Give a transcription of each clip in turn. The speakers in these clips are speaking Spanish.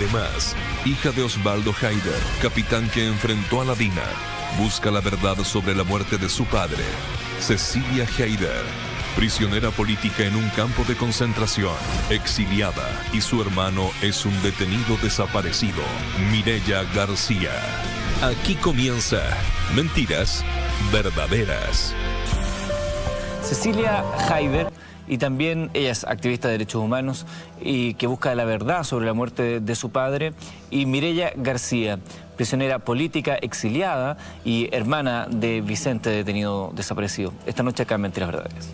Además, hija de Osvaldo Haider, capitán que enfrentó a la DINA, busca la verdad sobre la muerte de su padre, Cecilia Haider, prisionera política en un campo de concentración, exiliada, y su hermano es un detenido desaparecido, Mireya García. Aquí comienza Mentiras Verdaderas. Cecilia Haider, y también ella es activista de derechos humanos y que busca la verdad sobre la muerte de su padre, y Mireya García, prisionera política exiliada y hermana de Vicente, detenido desaparecido. Esta noche acá en Mentiras Verdaderas.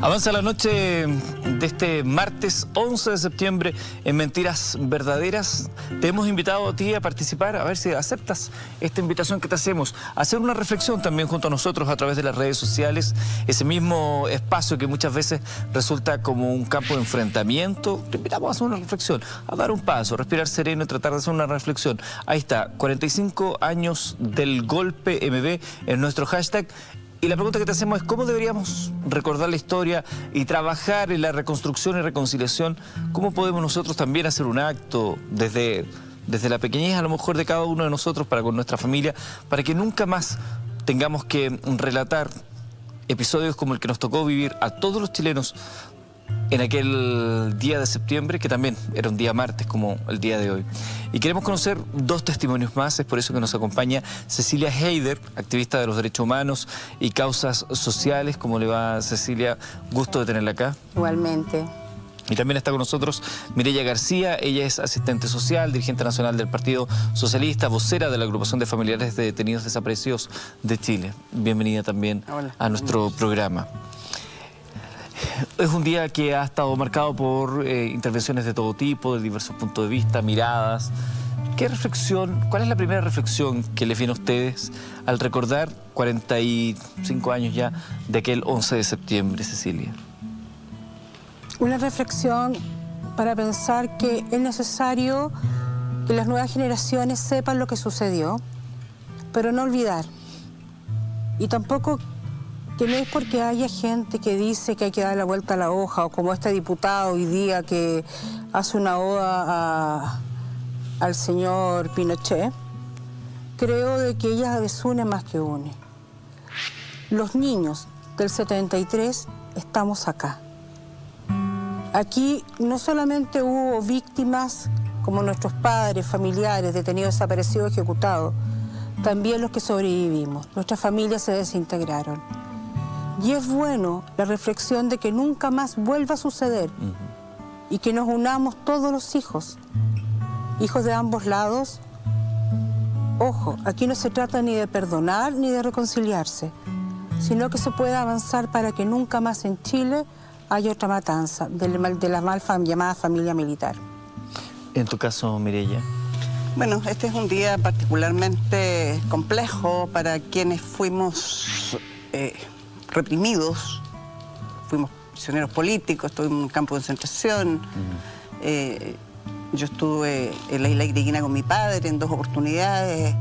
Avanza la noche de este martes 11 de septiembre en Mentiras Verdaderas. Te hemos invitado a ti a participar, a ver si aceptas esta invitación que te hacemos, a hacer una reflexión también junto a nosotros a través de las redes sociales, ese mismo espacio que muchas veces resulta como un campo de enfrentamiento. Te invitamos a hacer una reflexión, a dar un paso, a respirar sereno y tratar de hacer una reflexión. Ahí está, 45 años del golpe MB en nuestro hashtag. Y la pregunta que te hacemos es cómo deberíamos recordar la historia y trabajar en la reconstrucción y reconciliación. ¿Cómo podemos nosotros también hacer un acto desde la pequeñez a lo mejor de cada uno de nosotros para con nuestra familia, para que nunca más tengamos que relatar episodios como el que nos tocó vivir a todos los chilenos en aquel día de septiembre, que también era un día martes como el día de hoy? Y queremos conocer dos testimonios más, es por eso que nos acompaña Cecilia Haider, activista de los derechos humanos y causas sociales. ¿Cómo le va, Cecilia? Gusto de tenerla acá. Igualmente. Y también está con nosotros Mireya García, ella es asistente social, dirigente nacional del Partido Socialista, vocera de la agrupación de familiares de detenidos desaparecidos de Chile. Bienvenida también a nuestro programa. Es un día que ha estado marcado por intervenciones de todo tipo, de diversos puntos de vista, miradas. ¿Qué reflexión, cuál es la primera reflexión que les viene a ustedes al recordar 45 años ya de aquel 11 de septiembre, Cecilia? Una reflexión para pensar que es necesario que las nuevas generaciones sepan lo que sucedió, pero no olvidar. Y tampoco que no es porque haya gente que dice que hay que dar la vuelta a la hoja, o como este diputado hoy día que hace una oda al señor Pinochet. Creo de que ella desune más que une. Los niños del 73 estamos acá. Aquí no solamente hubo víctimas como nuestros padres, familiares, detenidos, desaparecidos, ejecutados, también los que sobrevivimos. Nuestras familias se desintegraron. Y es bueno la reflexión de que nunca más vuelva a suceder y que nos unamos todos los hijos de ambos lados. Ojo, aquí no se trata ni de perdonar ni de reconciliarse, sino que se pueda avanzar para que nunca más en Chile haya otra matanza de la mal llamada familia militar. En tu caso, Mireya. Bueno, este es un día particularmente complejo para quienes fuimos reprimidos, fuimos prisioneros políticos, estuve en un campo de concentración. Yo estuve en la isla Griquina con mi padre en 2 oportunidades.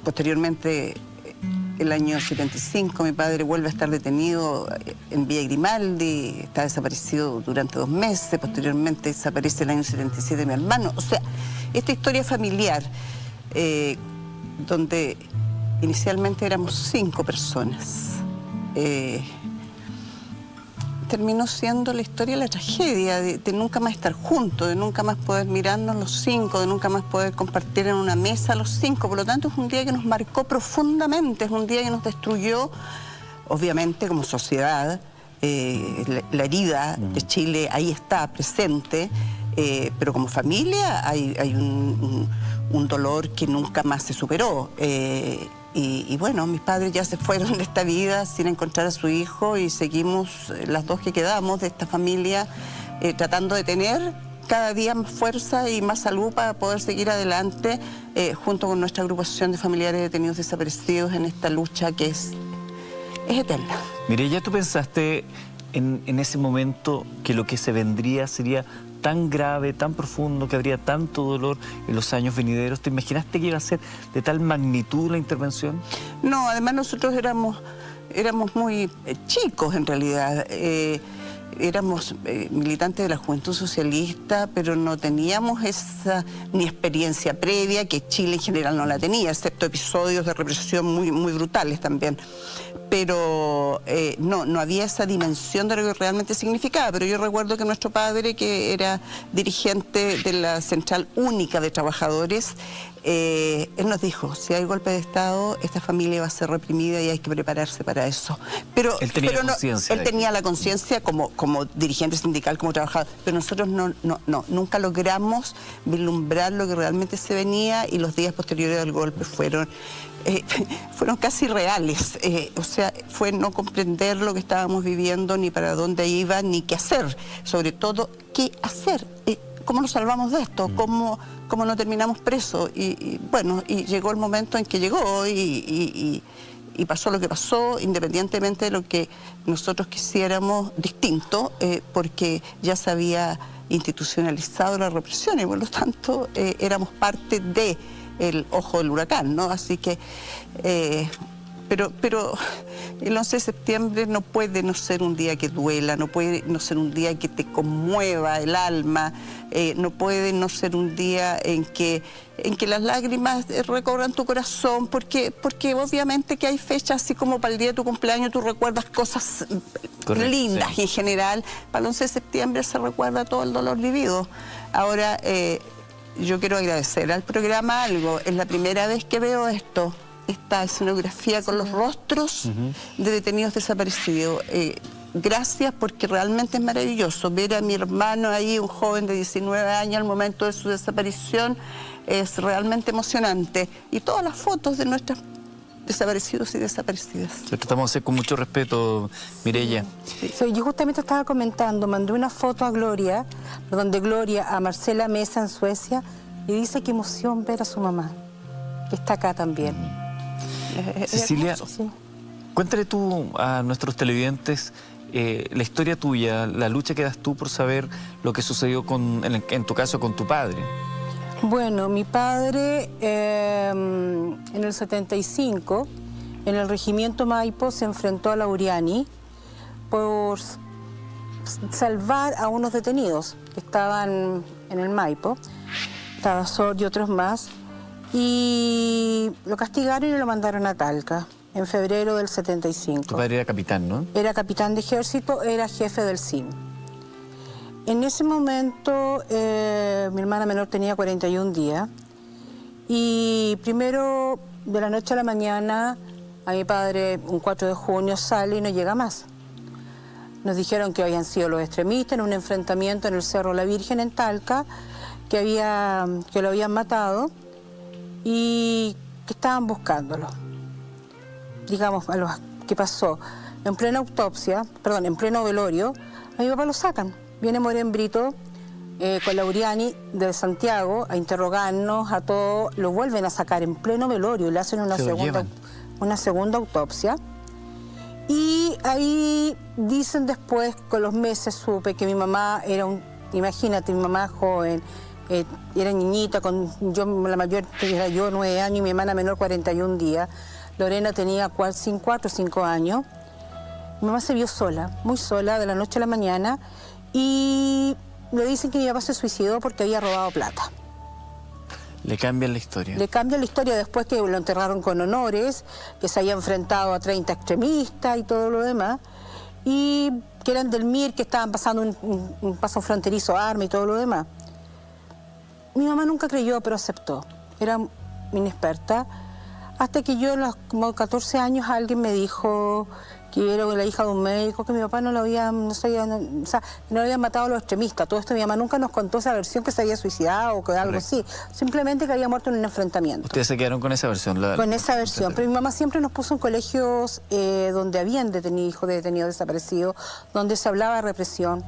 Posteriormente, el año 75, mi padre vuelve a estar detenido en Villa Grimaldi, está desaparecido durante 2 meses, posteriormente desaparece el año 77 mi hermano. O sea, esta historia familiar, donde inicialmente éramos 5 personas. Terminó siendo la historia de la tragedia, de nunca más estar juntos, de nunca más poder mirarnos los 5, de nunca más poder compartir en una mesa los 5. Por lo tanto, es un día que nos marcó profundamente, es un día que nos destruyó, obviamente, como sociedad. La herida de Chile ahí está presente, pero como familia hay un dolor que nunca más se superó. Y bueno, mis padres ya se fueron de esta vida sin encontrar a su hijo y seguimos las 2 que quedamos de esta familia tratando de tener cada día más fuerza y más salud para poder seguir adelante junto con nuestra agrupación de familiares detenidos desaparecidos en esta lucha que es eterna. Mireya, ¿tú pensaste en ese momento que lo que se vendría sería tan grave, tan profundo, que habría tanto dolor en los años venideros? ¿Te imaginaste que iba a ser de tal magnitud la intervención? No, además nosotros éramos muy chicos en realidad. Éramos militantes de la Juventud Socialista, pero no teníamos esa ni experiencia previa, que Chile en general no la tenía, excepto episodios de represión muy brutales también. Pero no había esa dimensión de lo que realmente significaba. Pero yo recuerdo que nuestro padre, que era dirigente de la Central Única de Trabajadores, él nos dijo: si hay golpe de Estado, esta familia va a ser reprimida y hay que prepararse para eso. Pero él tenía conciencia. Él tenía la conciencia como dirigente sindical, como trabajador, pero nosotros nunca logramos vislumbrar lo que realmente se venía, y los días posteriores al golpe fueron casi reales. O sea, fue no comprender lo que estábamos viviendo, ni para dónde iba, ni qué hacer. Sobre todo, qué hacer. ¿Cómo nos salvamos de esto? ¿Cómo no terminamos presos? Y bueno, y llegó el momento en que llegó y pasó lo que pasó, independientemente de lo que nosotros quisiéramos distinto, porque ya se había institucionalizado la represión y por lo tanto éramos parte del ojo del huracán, ¿no? Así que, pero el 11 de septiembre no puede no ser un día que duela, no puede no ser un día que te conmueva el alma, no puede no ser un día en que las lágrimas recorran tu corazón, porque obviamente que hay fechas, así como para el día de tu cumpleaños tú recuerdas cosas lindas, sí. En general, para el 11 de septiembre se recuerda todo el dolor vivido. Ahora, yo quiero agradecer al programa algo. Es la primera vez que veo esto, esta escenografía con los rostros de detenidos desaparecidos. Gracias, porque realmente es maravilloso ver a mi hermano ahí, un joven de 19 años al momento de su desaparición. Es realmente emocionante. Y todas las fotos de nuestros desaparecidos y desaparecidas. Lo tratamos de hacer con mucho respeto, Mireya. Sí. Yo justamente estaba comentando, mandé una foto de Gloria a Marcela Mesa en Suecia, y dice qué emoción ver a su mamá, que está acá también. Cecilia, sí. Cuéntale tú a nuestros televidentes la historia tuya, la lucha que das tú por saber lo que sucedió en tu caso con tu padre. Bueno, mi padre en el 75, en el regimiento Maipo, se enfrentó a Lauriani por salvar a unos detenidos que estaban en el Maipo, estaba Sor y otros más, y lo castigaron y lo mandaron a Talca en febrero del 75. Tu padre era capitán, ¿no? Era capitán de ejército, era jefe del CIM. En ese momento, mi hermana menor tenía 41 días, y primero, de la noche a la mañana, a mi padre, un 4 de junio, sale y no llega más. Nos dijeron que habían sido los extremistas en un enfrentamiento en el Cerro La Virgen, en Talca, que lo habían matado y que estaban buscándolo. Digamos, ¿qué pasó? En plena autopsia, perdón, en pleno velorio, a mi papá lo sacan. Viene Morén Brito con Lauriani de Santiago a interrogarnos a todos, lo vuelven a sacar en pleno velorio y le hacen una segunda autopsia. Y ahí dicen después, con los meses supe que mi mamá era imagínate, mi mamá joven, era niñita, la mayor era yo, 9 años, y mi hermana menor 41 días. Lorena tenía 4 o 5 años. Mi mamá se vio sola, muy sola, de la noche a la mañana, y le dicen que mi papá se suicidó porque había robado plata. Le cambian la historia. Le cambian la historia después que lo enterraron con honores, que se había enfrentado a 30 extremistas y todo lo demás, y que eran del MIR, que estaban pasando un paso fronterizo, arma y todo lo demás. Mi mamá nunca creyó, pero aceptó. Era inexperta. Hasta que yo, a los como 14 años, alguien me dijo que era la hija de un médico, que mi papá no lo habían matado a los extremistas. Todo esto mi mamá nunca nos contó esa versión, que se había suicidado o que algo así. Simplemente que había muerto en un enfrentamiento. ¿Ustedes se quedaron con esa versión? Con esa versión. Pero mi mamá siempre nos puso en colegios donde habían hijos de detenidos desaparecidos, donde se hablaba de represión.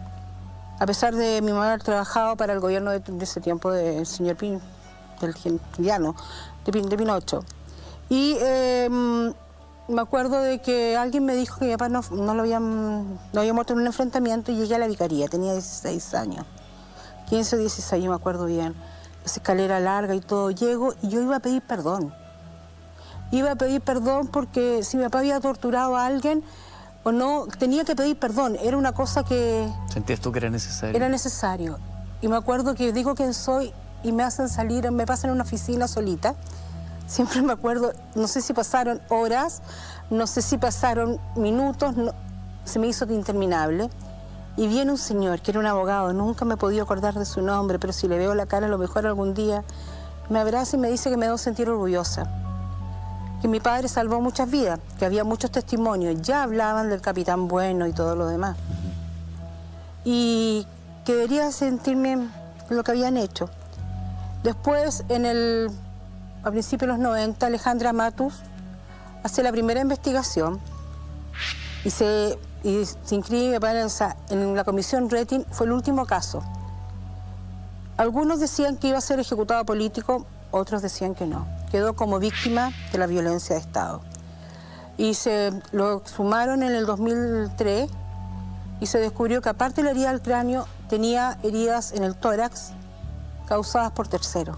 A pesar de mi mamá haber trabajado para el gobierno de ese tiempo del señor de Pinocho. Y me acuerdo de que alguien me dijo que mi papá no había muerto en un enfrentamiento, y llegué a la vicaría, tenía 16 años. 15 o 16, yo me acuerdo bien. Esa escalera larga y todo, llego y yo iba a pedir perdón. Iba a pedir perdón porque si mi papá había torturado a alguien o no, tenía que pedir perdón. Era una cosa que... ¿Sentías tú que era necesario? Era necesario. Y me acuerdo que digo quién soy y me hacen salir, me pasan en una oficina solita. Siempre me acuerdo, no sé si pasaron horas, no sé si pasaron minutos, no, se me hizo interminable. Y viene un señor que era un abogado, nunca me he podido acordar de su nombre, pero si le veo la cara a lo mejor algún día, me abraza y me dice que me debo sentir orgullosa. Que mi padre salvó muchas vidas, que había muchos testimonios, ya hablaban del capitán bueno y todo lo demás. Y que debería sentirme lo que habían hecho. Después, a principios de los 90, Alejandra Matus hace la primera investigación y se inscribe en la comisión Rettig. Fue el último caso. Algunos decían que iba a ser ejecutado político, otros decían que no. Quedó como víctima de la violencia de Estado. Y lo exhumaron en el 2003 y se descubrió que aparte de la herida al cráneo, tenía heridas en el tórax causadas por terceros.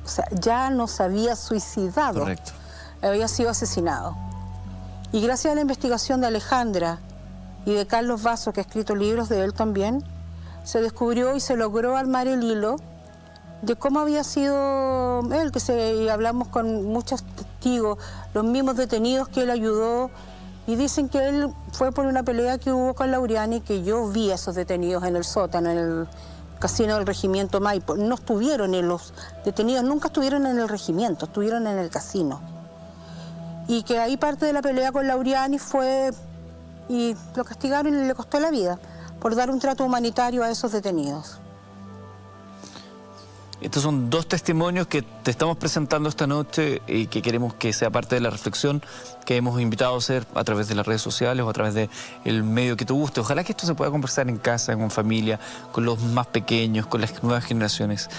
O sea, ya no se había suicidado. Correcto. Había sido asesinado. Y gracias a la investigación de Alejandra y de Carlos Vaso, que ha escrito libros de él también, se descubrió y se logró armar el hilo de cómo había sido él, y hablamos con muchos testigos, los mismos detenidos que él ayudó, y dicen que él fue por una pelea que hubo con Lauriani, que yo vi a esos detenidos en el sótano, en el casino del regimiento Maipo. No estuvieron los detenidos, nunca estuvieron en el regimiento, estuvieron en el casino. Y que ahí parte de la pelea con Lauriani fue, y lo castigaron y le costó la vida, por dar un trato humanitario a esos detenidos. Estos son dos testimonios que te estamos presentando esta noche y que queremos que sea parte de la reflexión que hemos invitado a hacer a través de las redes sociales o a través del medio que te guste. Ojalá que esto se pueda conversar en casa, con familia, con los más pequeños, con las nuevas generaciones.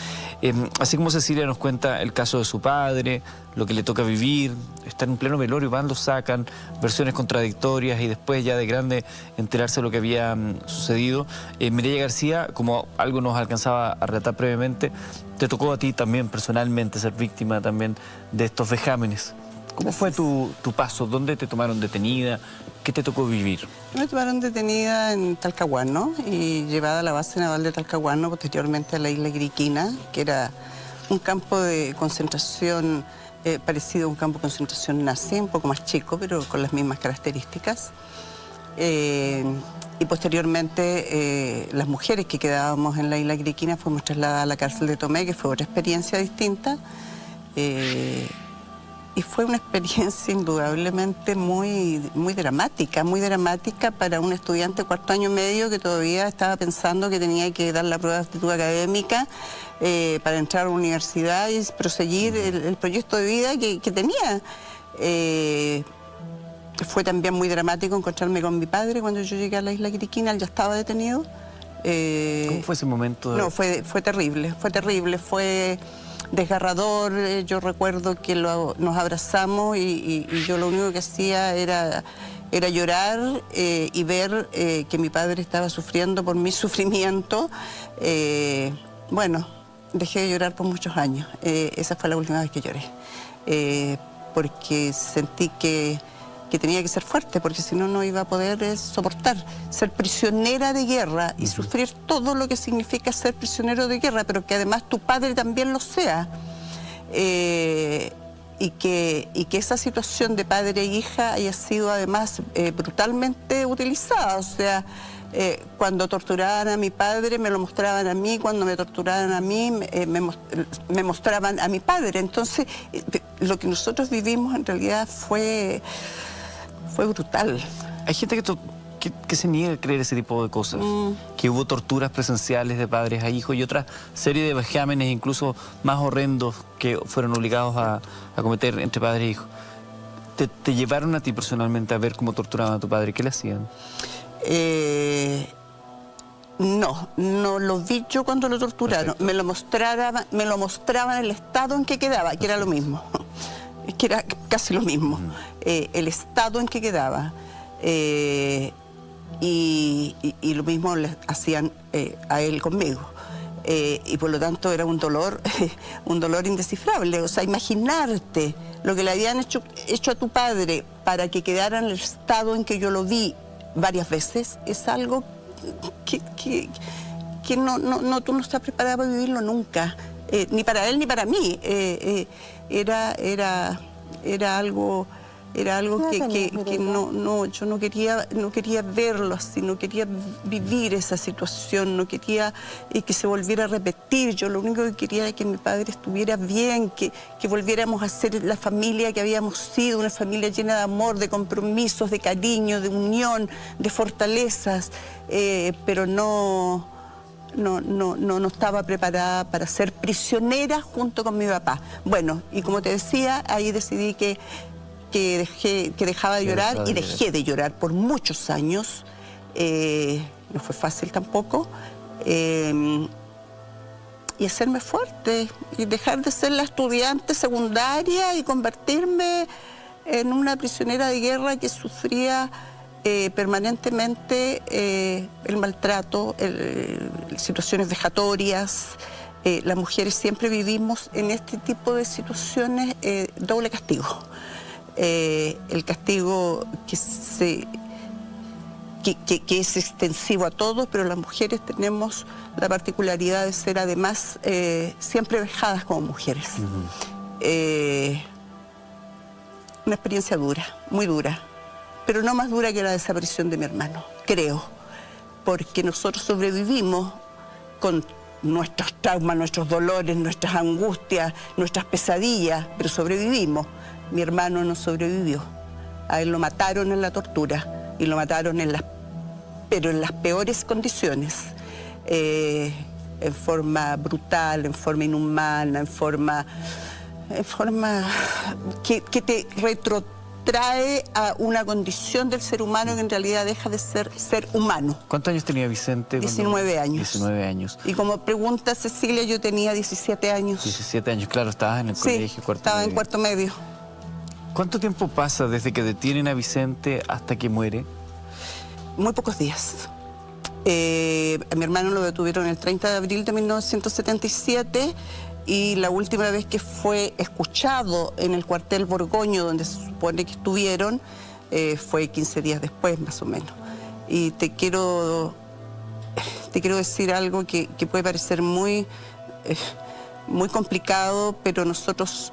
Así como Cecilia nos cuenta el caso de su padre, lo que le toca vivir, estar en pleno velorio, van, lo sacan, versiones contradictorias y después ya de grande enterarse de lo que había sucedido. Mireya García, como algo nos alcanzaba a relatar previamente, te tocó a ti también personalmente ser víctima también de estos vejámenes. ¿Cómo fue tu paso? ¿Dónde te tomaron detenida? ¿Qué te tocó vivir? Me tomaron detenida en Talcahuano y llevada a la base naval de Talcahuano, posteriormente a la isla Griquina, que era un campo de concentración parecido a un campo de concentración nazi, un poco más chico, pero con las mismas características. Y posteriormente las mujeres que quedábamos en la isla Griquina fuimos trasladadas a la cárcel de Tomé, que fue otra experiencia distinta. Y fue una experiencia indudablemente muy dramática para un estudiante de cuarto año medio que todavía estaba pensando que tenía que dar la prueba de aptitud académica para entrar a la universidad y proseguir el proyecto de vida que tenía. Fue también muy dramático encontrarme con mi padre cuando yo llegué a la isla Griquina. Él ya estaba detenido. ¿Cómo fue ese momento? No, fue terrible, fue desgarrador. Yo recuerdo que nos abrazamos y yo lo único que hacía era llorar y ver que mi padre estaba sufriendo por mi sufrimiento. Bueno, dejé de llorar por muchos años. Esa fue la última vez que lloré. Porque sentí que tenía que ser fuerte, porque si no, no iba a poder soportar ser prisionera de guerra y sufrir todo lo que significa ser prisionero de guerra, pero que además tu padre también lo sea. Y que esa situación de padre e hija haya sido además brutalmente utilizada. O sea, cuando torturaban a mi padre me lo mostraban a mí, cuando me torturaban a mí me mostraban a mi padre. Entonces, lo que nosotros vivimos en realidad fue brutal. Hay gente que se niega a creer ese tipo de cosas, que hubo torturas presenciales de padres a hijos y otra serie de vejámenes incluso más horrendos que fueron obligados a cometer entre padres e hijos. ¿Te llevaron a ti personalmente a ver cómo torturaban a tu padre? ¿Qué le hacían? No lo vi yo cuando lo torturaron. Me lo mostraban el estado en que quedaba, que era lo mismo. Es que era casi lo mismo. El estado en que quedaba. y lo mismo le hacían a él conmigo. Y por lo tanto era un dolor indescifrable. O sea, imaginarte lo que le habían hecho a tu padre para que quedara en el estado en que yo lo vi varias veces, es algo que tú no estás preparada para vivirlo nunca, ni para él ni para mí. Era algo que yo no quería verlo así, no quería vivir esa situación, no quería que se volviera a repetir. Yo lo único que quería era que mi padre estuviera bien, que volviéramos a ser la familia que habíamos sido, una familia llena de amor, de compromisos, de cariño, de unión, de fortalezas, pero no estaba preparada para ser prisionera junto con mi papá. Bueno, y como te decía, ahí decidí que dejaba de llorar y dejé de llorar por muchos años. No fue fácil tampoco. Y hacerme fuerte y dejar de ser la estudiante secundaria y convertirme en una prisionera de guerra que sufría permanentemente el maltrato, situaciones vejatorias. Las mujeres siempre vivimos en este tipo de situaciones doble castigo. El castigo que es extensivo a todos, pero las mujeres tenemos la particularidad de ser además siempre vejadas como mujeres. Una experiencia dura, muy dura, pero no más dura que la desaparición de mi hermano, creo, porque nosotros sobrevivimos con nuestros traumas, nuestros dolores, nuestras angustias, nuestras pesadillas, pero sobrevivimos. Mi hermano no sobrevivió. A él lo mataron en la tortura y lo mataron pero en las peores condiciones, en forma brutal, en forma inhumana, en forma que te retrotrae a una condición del ser humano que en realidad deja de ser humano. ¿Cuántos años tenía Vicente? 19 años. 19 años. Y como pregunta Cecilia, yo tenía 17 años. 17 años, claro, estabas en el colegio, cuarto estaba medio. En cuarto medio. ¿Cuánto tiempo pasa desde que detienen a Vicente hasta que muere? Muy pocos días. A mi hermano lo detuvieron el 30 de abril de 1977 y la última vez que fue escuchado en el cuartel Borgoño, donde se supone que estuvieron, fue 15 días después, más o menos. Y te quiero decir algo que puede parecer muy complicado, pero nosotros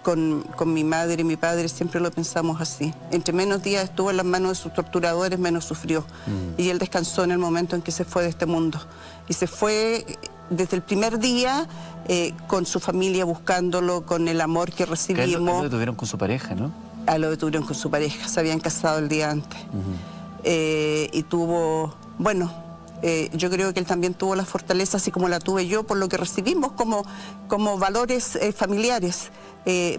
con mi madre y mi padre siempre lo pensamos así. Entre menos días estuvo en las manos de sus torturadores, menos sufrió. Y él descansó en el momento en que se fue de este mundo. Y se fue desde el primer día con su familia buscándolo, con el amor que recibimos. Lo detuvieron con su pareja, ¿no? Lo detuvieron con su pareja, se habían casado el día antes. Y tuvo, bueno, yo creo que él también tuvo la fortaleza, así como la tuve yo, por lo que recibimos como valores familiares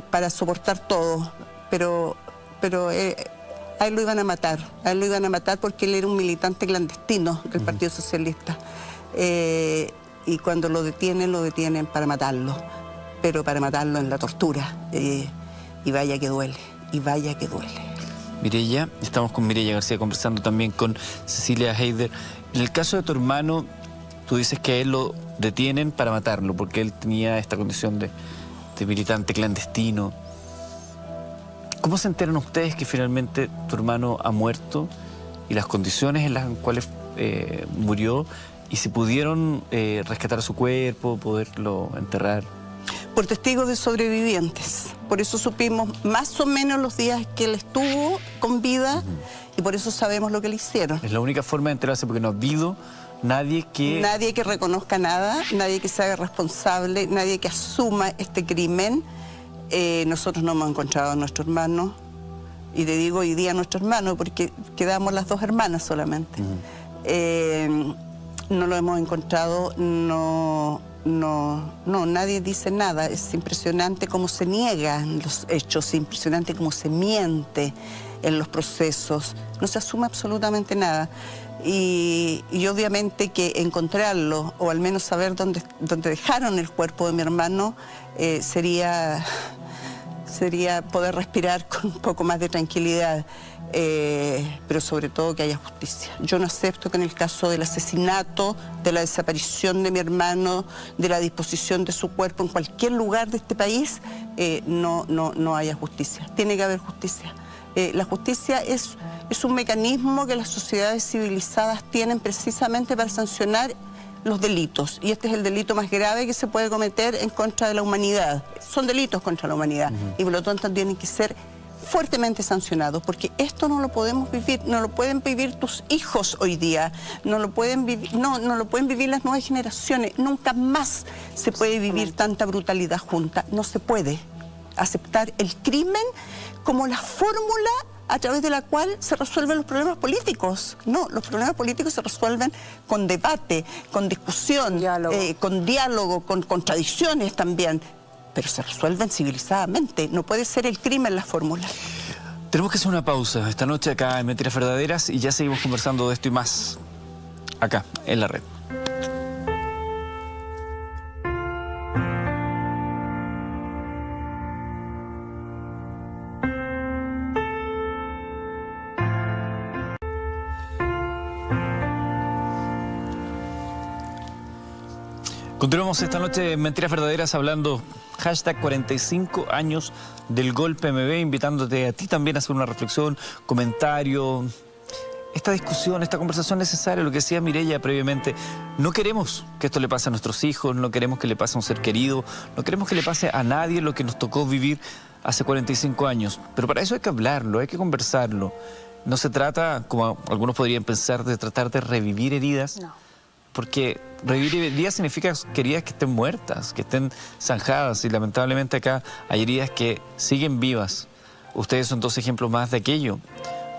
para soportar todo. Pero a él lo iban a matar, porque él era un militante clandestino del Partido Socialista. Y cuando lo detienen para matarlo, pero para matarlo en la tortura. Y vaya que duele, y vaya que duele. Mireya, estamos con Mireya García conversando también con Cecilia Heider. En el caso de tu hermano, tú dices que a él lo detienen para matarlo, porque él tenía esta condición de militante clandestino. ¿Cómo se enteran ustedes que finalmente tu hermano ha muerto y las condiciones en las cuales murió, y si pudieron rescatar su cuerpo, poderlo enterrar? Por testigos de sobrevivientes. Por eso supimos más o menos los días que él estuvo con vida y por eso sabemos lo que le hicieron. Es la única forma de enterarse, porque no ha habido nadie que... Nadie que reconozca nada, nadie que se haga responsable, nadie que asuma este crimen. Nosotros no hemos encontrado a nuestro hermano, y te digo hoy día nuestro hermano porque quedamos las dos hermanas solamente. No lo hemos encontrado, no, nadie dice nada. Es impresionante cómo se niegan los hechos, impresionante cómo se miente en los procesos. No se asume absolutamente nada. Y obviamente que encontrarlo, o al menos saber dónde dejaron el cuerpo de mi hermano, sería sería poder respirar con un poco más de tranquilidad, pero sobre todo que haya justicia. Yo no acepto que en el caso del asesinato, de la desaparición de mi hermano, de la disposición de su cuerpo en cualquier lugar de este país, no haya justicia. Tiene que haber justicia. La justicia es un mecanismo que las sociedades civilizadas tienen precisamente para sancionar los delitos, y este es el delito más grave que se puede cometer en contra de la humanidad. Son delitos contra la humanidad, y por lo tanto tienen que ser fuertemente sancionados, porque esto no lo podemos vivir, no lo pueden vivir tus hijos hoy día, no lo pueden vivir, no lo pueden vivir las nuevas generaciones. Nunca más se puede vivir tanta brutalidad junta. No se puede aceptar el crimen como la fórmula a través de la cual se resuelven los problemas políticos. No, los problemas políticos se resuelven con debate, con discusión, con diálogo, con contradicciones también, pero se resuelven civilizadamente. No puede ser el crimen la fórmula. Tenemos que hacer una pausa esta noche acá en Mentiras Verdaderas y ya seguimos conversando de esto y más acá en la red. Continuamos esta noche en Mentiras Verdaderas hablando hashtag 45 años del golpe MB, invitándote a ti también a hacer una reflexión, comentario, esta discusión, esta conversación necesaria, lo que decía Mireya previamente. No queremos que esto le pase a nuestros hijos, no queremos que le pase a un ser querido, no queremos que le pase a nadie lo que nos tocó vivir hace 45 años. Pero para eso hay que hablarlo, hay que conversarlo. No se trata, como algunos podrían pensar, de tratar de revivir heridas. No. Porque revivir heridas significa que heridas que estén muertas, que estén zanjadas, y lamentablemente acá hay heridas que siguen vivas. Ustedes son dos ejemplos más de aquello.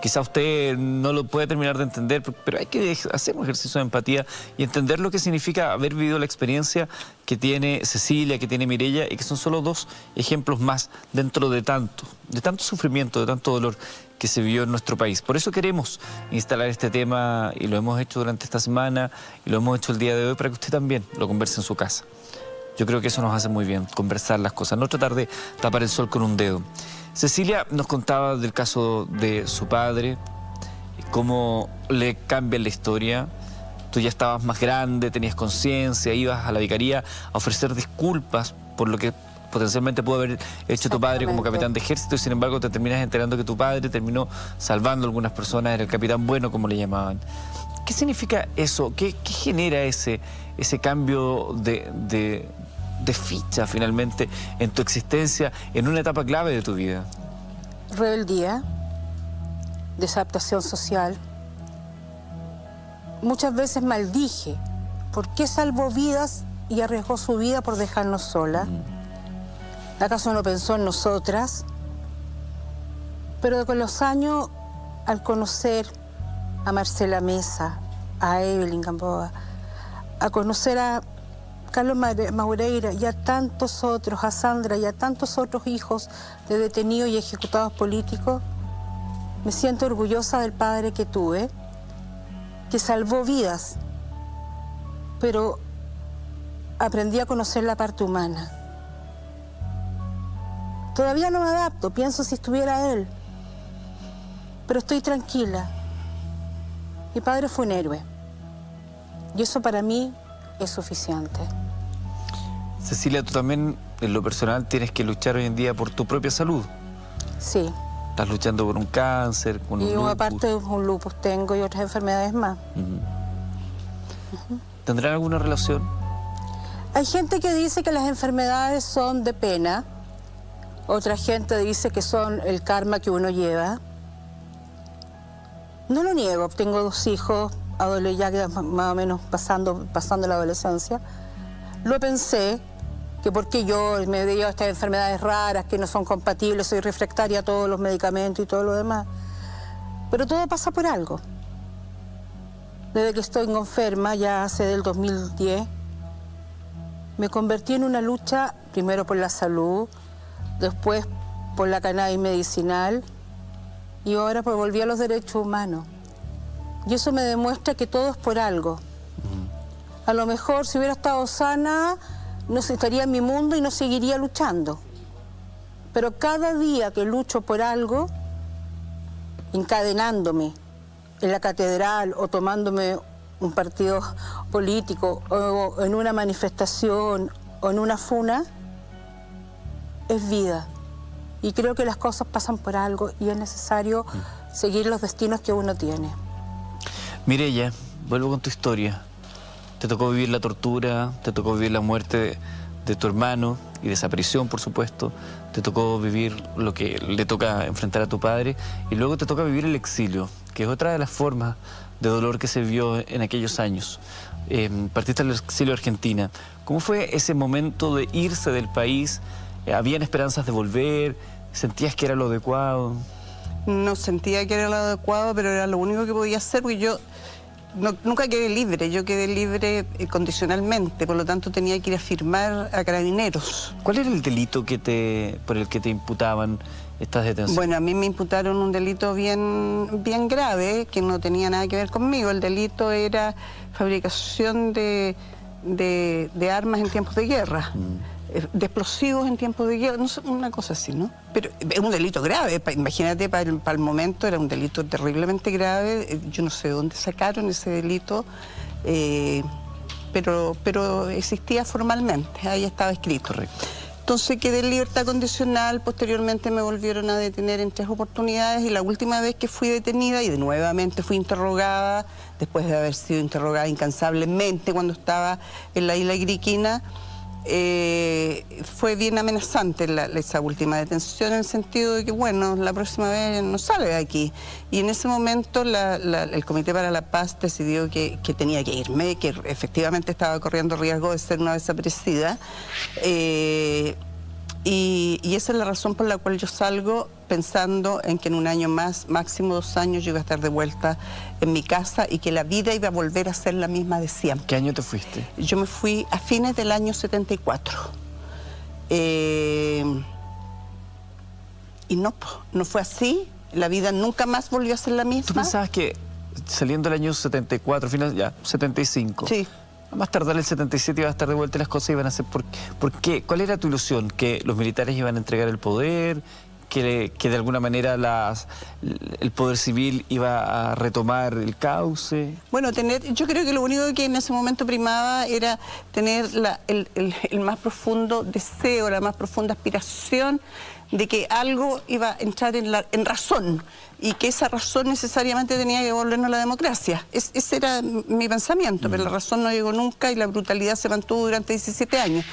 Quizá usted no lo puede terminar de entender, pero hay que hacer un ejercicio de empatía y entender lo que significa haber vivido la experiencia que tiene Cecilia, que tiene Mireya, y que son solo dos ejemplos más dentro de tanto sufrimiento, de tanto dolor que se vivió en nuestro país. Por eso queremos instalar este tema, y lo hemos hecho durante esta semana, y lo hemos hecho el día de hoy, para que usted también lo converse en su casa. Yo creo que eso nos hace muy bien, conversar las cosas, no tratar de tapar el sol con un dedo. Cecilia nos contaba del caso de su padre, cómo le cambia la historia. Tú ya estabas más grande, tenías conciencia, ibas a la vicaría a ofrecer disculpas por lo que potencialmente pudo haber hecho tu padre como capitán de ejército, y sin embargo te terminas enterando que tu padre terminó salvando a algunas personas, era el capitán bueno, como le llamaban. ¿Qué significa eso? ¿Qué genera ese cambio de ficha finalmente en tu existencia, en una etapa clave de tu vida? Rebeldía, desadaptación social. Muchas veces maldije. ¿Por qué salvó vidas y arriesgó su vida por dejarnos solas? ¿Acaso no pensó en nosotras? Pero con los años, al conocer a Marcela Mesa, a Evelyn Gamboa, a conocer a Carlos Maureira y a tantos otros, a Sandra y a tantos otros hijos de detenidos y ejecutados políticos, me siento orgullosa del padre que tuve, que salvó vidas, pero aprendí a conocer la parte humana. Todavía no me adapto, pienso si estuviera él, pero estoy tranquila. Mi padre fue un héroe, y eso para mí es suficiente. Cecilia, tú también, en lo personal, tienes que luchar hoy en día por tu propia salud. Sí. Estás luchando por un cáncer, con un lupus. Y aparte un lupus tengo y otras enfermedades más. ¿Tendrán alguna relación? Hay gente que dice que las enfermedades son de pena. Otra gente dice que son el karma que uno lleva. No lo niego, tengo 2 hijos, ya que más o menos pasando la adolescencia. Lo pensé, que porque yo me dio estas enfermedades raras que no son compatibles, soy refractaria a todos los medicamentos y todo lo demás. Pero todo pasa por algo. Desde que estoy enferma, ya hace del 2010, me convertí en una lucha, primero por la salud, después por la cannabis medicinal y ahora por volver a los derechos humanos. Y eso me demuestra que todo es por algo. A lo mejor si hubiera estado sana, no estaría en mi mundo y no seguiría luchando. Pero cada día que lucho por algo, encadenándome en la catedral o tomándome un partido político o en una manifestación o en una funa, es vida. Y creo que las cosas pasan por algo y es necesario seguir los destinos que uno tiene. Mireya, vuelvo con tu historia. Te tocó vivir la tortura, te tocó vivir la muerte de tu hermano y desaparición, por supuesto. Te tocó vivir lo que le toca enfrentar a tu padre y luego te toca vivir el exilio, que es otra de las formas de dolor que se vivió en aquellos años. Partiste al exilio a Argentina. ¿Cómo fue ese momento de irse del país? ¿Habían esperanzas de volver? ¿Sentías que era lo adecuado? No sentía que era lo adecuado, pero era lo único que podía hacer, porque yo nunca quedé libre. Yo quedé libre condicionalmente, por lo tanto tenía que ir a firmar a Carabineros. ¿Cuál era el delito por el que te imputaban estas detenciones? Bueno, a mí me imputaron un delito bien grave, que no tenía nada que ver conmigo. El delito era fabricación de armas en tiempos de guerra. De explosivos en tiempos de guerra, no sé, una cosa así, ¿no? Pero es un delito grave, imagínate, para el momento era un delito terriblemente grave. Yo no sé de dónde sacaron ese delito, pero existía formalmente, ahí estaba escrito. Correcto. Entonces quedé en libertad condicional, posteriormente me volvieron a detener en 3 oportunidades y la última vez que fui detenida y nuevamente fui interrogada, después de haber sido interrogada incansablemente cuando estaba en la isla Griquina, fue bien amenazante esa última detención, en el sentido de que, bueno, la próxima vez no sale de aquí. Y en ese momento el Comité para la Paz decidió que tenía que irme, que efectivamente estaba corriendo riesgo de ser una desaparecida. Y esa es la razón por la cual yo salgo, pensando en que en un año más, máximo 2 años, yo iba a estar de vuelta en mi casa y que la vida iba a volver a ser la misma de siempre. ¿Qué año te fuiste? Yo me fui a fines del año 74. Y no fue así. La vida nunca más volvió a ser la misma. ¿Tú pensabas que saliendo del año 74, final ya, 75... Sí. Más tardar el 77 iba a estar de vuelta y las cosas iban a ser... ¿Por qué? ¿Cuál era tu ilusión? ¿Que los militares iban a entregar el poder? ¿Que de alguna manera el poder civil iba a retomar el cauce? Bueno, yo creo que lo único que en ese momento primaba era tener el más profundo deseo, la más profunda aspiración de que algo iba a entrar en razón y que esa razón necesariamente tenía que volvernos a la democracia. Ese era mi pensamiento, pero la razón no llegó nunca y la brutalidad se mantuvo durante 17 años.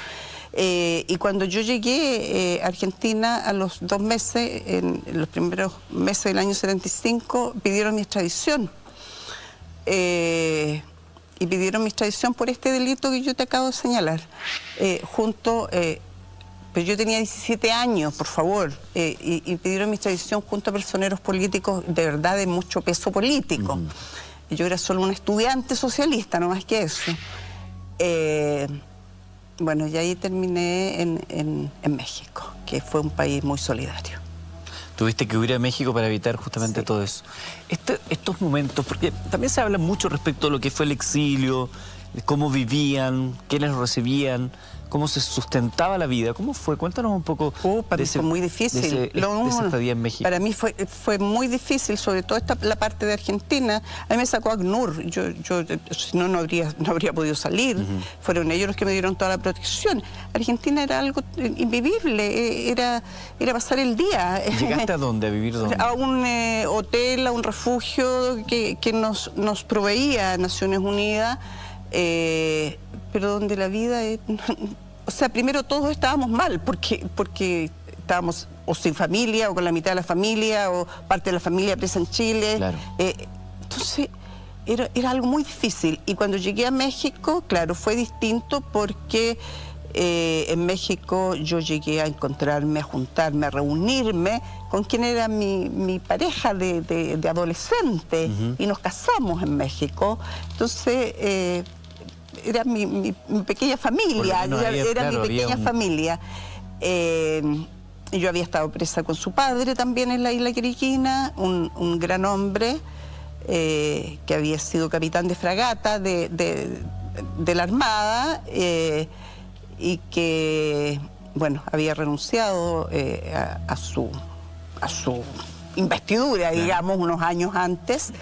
Y cuando yo llegué a Argentina, a los 2 meses, en los primeros meses del año 75, pidieron mi extradición. Y pidieron mi extradición por este delito que yo te acabo de señalar. Pero yo tenía 17 años, por favor, y pidieron mi extradición junto a personeros políticos de verdad de mucho peso político. Y yo era solo una estudiante socialista, no más que eso. Bueno, y ahí terminé en México, que fue un país muy solidario. Tuviste que huir a México para evitar justamente todo eso. Estos momentos, porque también se habla mucho respecto a lo que fue el exilio, de cómo vivían, quiénes lo recibían, cómo se sustentaba la vida. ¿Cómo fue? Cuéntanos un poco. Para mí fue muy difícil. De esa estadía en México. Para mí fue muy difícil, sobre todo la parte de Argentina. A mí me sacó ACNUR. Yo si no habría podido salir. Fueron ellos los que me dieron toda la protección. Argentina era algo invivible. Era pasar el día. ¿Llegaste a dónde? ¿A vivir dónde? A un hotel, a un refugio que nos proveía Naciones Unidas. Pero donde la vida... O sea, primero todos estábamos mal, porque estábamos o sin familia, o con la mitad de la familia, o parte de la familia presa en Chile. Claro. Entonces, era algo muy difícil. Y cuando llegué a México, claro, fue distinto porque en México yo llegué a encontrarme, a juntarme, a reunirme con quien era mi pareja de adolescente. Y nos casamos en México. Entonces... era mi pequeña familia, era mi pequeña familia. Yo había estado presa con su padre también en la isla Griquina, un gran hombre que había sido capitán de fragata de la Armada y que bueno, había renunciado a su investidura, digamos, unos años antes,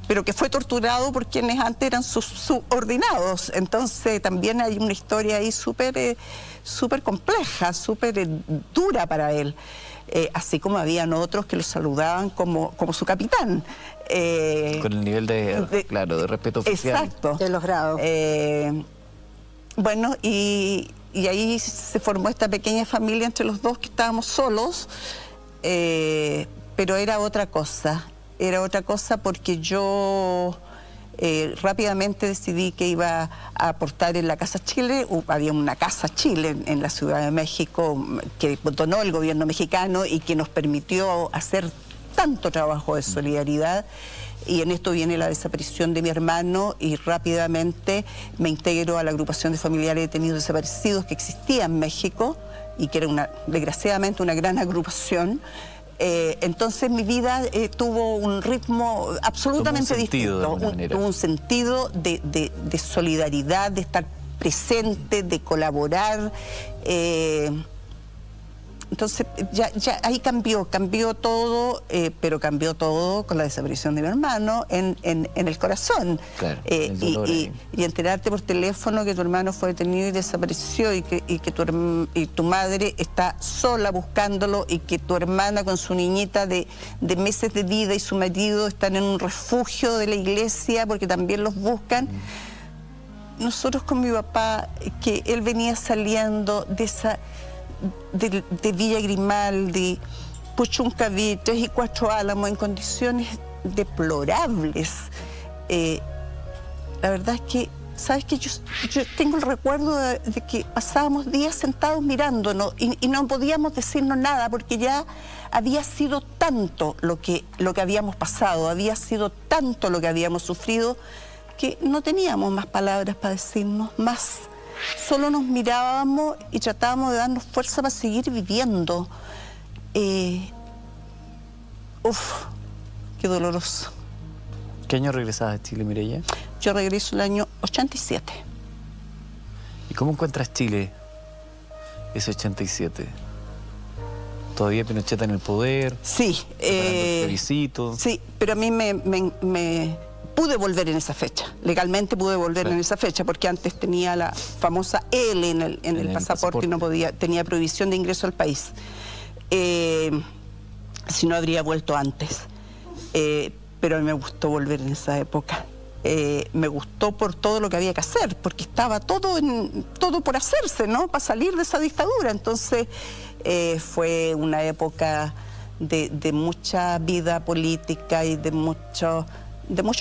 pero que fue torturado por quienes antes eran sus subordinados. Entonces también hay una historia ahí súper compleja, súper dura para él. Así como habían otros que lo saludaban como su capitán. Con el nivel de respeto oficial. Exacto. De los grados. Bueno, y ahí se formó esta pequeña familia entre los dos, que estábamos solos, pero era otra cosa. Era otra cosa porque yo rápidamente decidí que iba a aportar en la Casa Chile. Había una Casa Chile en la Ciudad de México que donó el gobierno mexicano y que nos permitió hacer tanto trabajo de solidaridad. Y en esto viene la desaparición de mi hermano y rápidamente me integro a la agrupación de familiares detenidos desaparecidos que existía en México y que era desgraciadamente una gran agrupación. Entonces mi vida tuvo un ritmo absolutamente distinto, tuvo un sentido de solidaridad, de estar presente, de colaborar. Entonces ya ahí cambió todo, pero cambió todo con la desaparición de mi hermano en el corazón. Claro, el dolor y enterarte por teléfono que tu hermano fue detenido y desapareció y que tu madre está sola buscándolo y que tu hermana con su niñita de meses de vida y su marido están en un refugio de la iglesia porque también los buscan. Nosotros con mi papá, que él venía saliendo de Villa Grimaldi, Puchuncaví, 3 y 4 Álamos, en condiciones deplorables. La verdad es que, ¿sabes qué? Yo tengo el recuerdo de que pasábamos días sentados mirándonos y no podíamos decirnos nada porque ya había sido tanto lo que habíamos pasado, había sido tanto lo que habíamos sufrido que no teníamos más palabras para decirnos más. Solo nos mirábamos y tratábamos de darnos fuerza para seguir viviendo. Qué doloroso. ¿Qué año regresabas a Chile, Mireya? Yo regreso el año 87. ¿Y cómo encuentras Chile ese 87? ¿Todavía Pinochet en el poder? Sí. ¿Preparando el plebiscito? Sí, pero a mí me pude volver en esa fecha. Legalmente pude volver en esa fecha porque antes tenía la famosa L en el pasaporte y no podía, tenía prohibición de ingreso al país. Si no, habría vuelto antes. Pero a mí me gustó volver en esa época. Me gustó por todo lo que había que hacer, porque estaba todo por hacerse, ¿no? Para salir de esa dictadura. Entonces fue una época de mucha vida política y de mucho